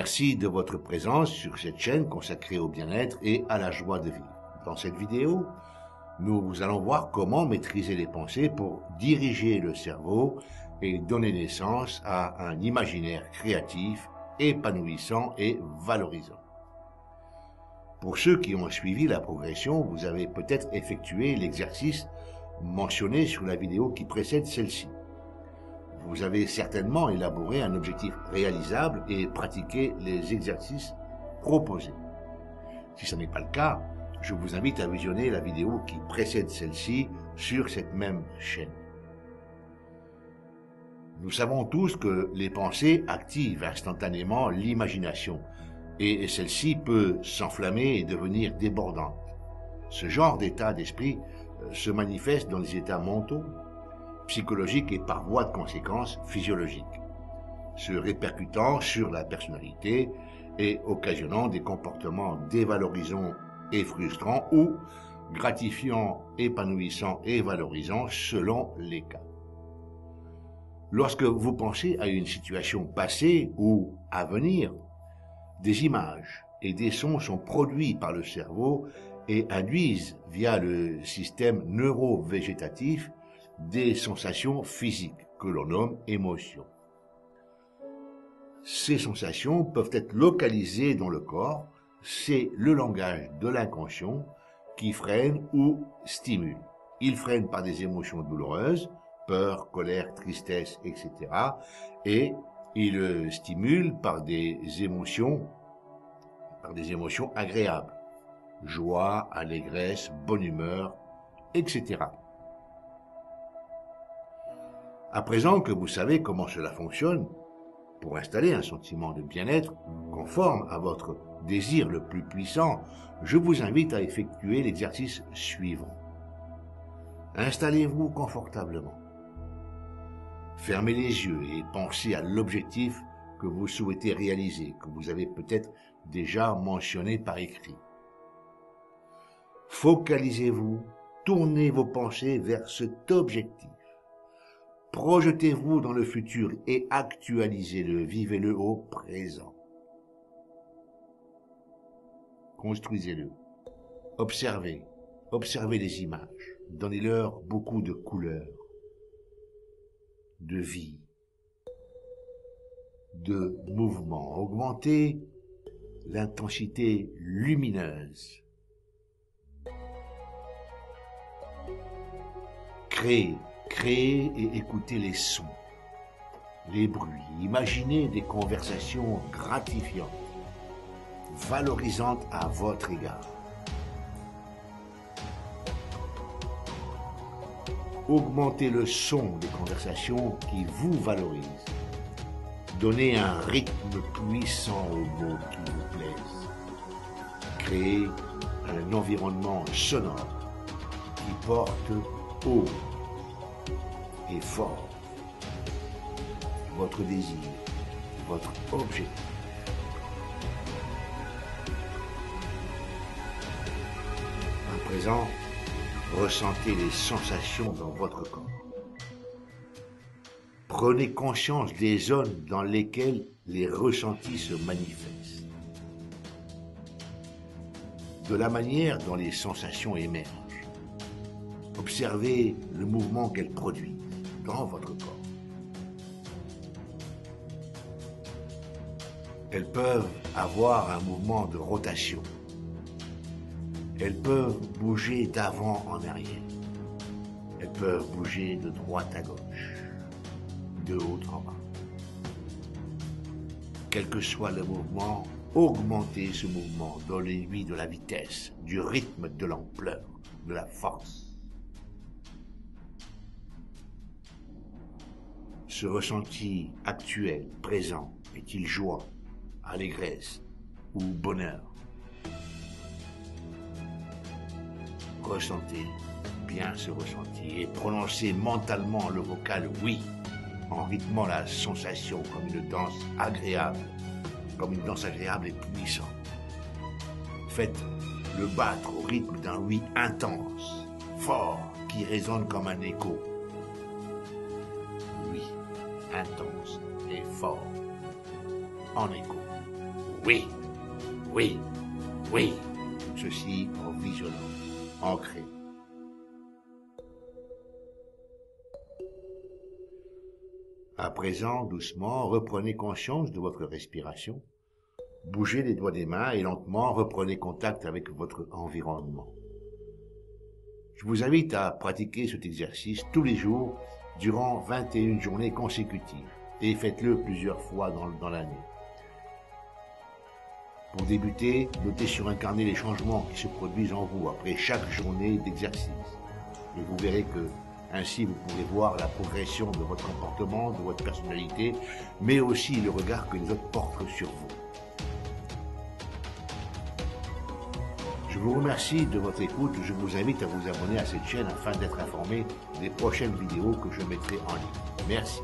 Merci de votre présence sur cette chaîne consacrée au bien-être et à la joie de vivre. Dans cette vidéo, nous allons voir comment maîtriser les pensées pour diriger le cerveau et donner naissance à un imaginaire créatif, épanouissant et valorisant. Pour ceux qui ont suivi la progression, vous avez peut-être effectué l'exercice mentionné sur la vidéo qui précède celle-ci. Vous avez certainement élaboré un objectif réalisable et pratiqué les exercices proposés. Si ce n'est pas le cas, je vous invite à visionner la vidéo qui précède celle-ci sur cette même chaîne. Nous savons tous que les pensées activent instantanément l'imagination et celle-ci peut s'enflammer et devenir débordante. Ce genre d'état d'esprit se manifeste dans les états mentaux, psychologiques et par voie de conséquence physiologiques, se répercutant sur la personnalité et occasionnant des comportements dévalorisants et frustrants ou gratifiants, épanouissants et valorisants selon les cas. Lorsque vous pensez à une situation passée ou à venir, des images et des sons sont produits par le cerveau et induisent via le système neurovégétatif des sensations physiques que l'on nomme émotions. Ces sensations peuvent être localisées dans le corps, c'est le langage de l'inconscient qui freine ou stimule. Il freine par des émotions douloureuses, peur, colère, tristesse, etc. et il stimule par des émotions agréables, joie, allégresse, bonne humeur, etc. À présent que vous savez comment cela fonctionne, pour installer un sentiment de bien-être conforme à votre désir le plus puissant, je vous invite à effectuer l'exercice suivant. Installez-vous confortablement. Fermez les yeux et pensez à l'objectif que vous souhaitez réaliser, que vous avez peut-être déjà mentionné par écrit. Focalisez-vous, tournez vos pensées vers cet objectif. Projetez-vous dans le futur et actualisez-le, vivez-le au présent. Construisez-le. Observez les images. Donnez-leur beaucoup de couleurs, de vie, de mouvement. Augmentez l'intensité lumineuse. Créez et écoutez les sons, les bruits. Imaginez des conversations gratifiantes, valorisantes à votre égard. Augmentez le son des conversations qui vous valorisent. Donnez un rythme puissant aux mots qui vous plaisent. Créez un environnement sonore qui porte haut et fort votre désir, votre objectif. À présent, ressentez les sensations dans votre corps. Prenez conscience des zones dans lesquelles les ressentis se manifestent, de la manière dont les sensations émergent. Observez le mouvement qu'elles produisent dans votre corps. Elles peuvent avoir un mouvement de rotation. Elles peuvent bouger d'avant en arrière. Elles peuvent bouger de droite à gauche, de haut en bas. Quel que soit le mouvement, augmentez ce mouvement, donnez-lui de la vitesse, du rythme, de l'ampleur, de la force. Ce ressenti actuel, présent, est-il joie, allégresse ou bonheur? Ressentez bien ce ressenti et prononcez mentalement le vocal « oui » en rythmant la sensation comme une danse agréable et puissante. Faites-le battre au rythme d'un « oui » intense, fort, qui résonne comme un écho. Oui, intense et fort, en écho. Oui, oui, oui. Ceci en visionnant, ancré. À présent, doucement, reprenez conscience de votre respiration. Bougez les doigts des mains et lentement reprenez contact avec votre environnement. Je vous invite à pratiquer cet exercice tous les jours durant 21 journées consécutives et faites-le plusieurs fois dans l'année. Pour débuter, notez sur un carnet les changements qui se produisent en vous après chaque journée d'exercice. Et vous verrez que ainsi vous pourrez voir la progression de votre comportement, de votre personnalité, mais aussi le regard que les autres portent sur vous. Je vous remercie de votre écoute. Je vous invite à vous abonner à cette chaîne afin d'être informé des prochaines vidéos que je mettrai en ligne. Merci.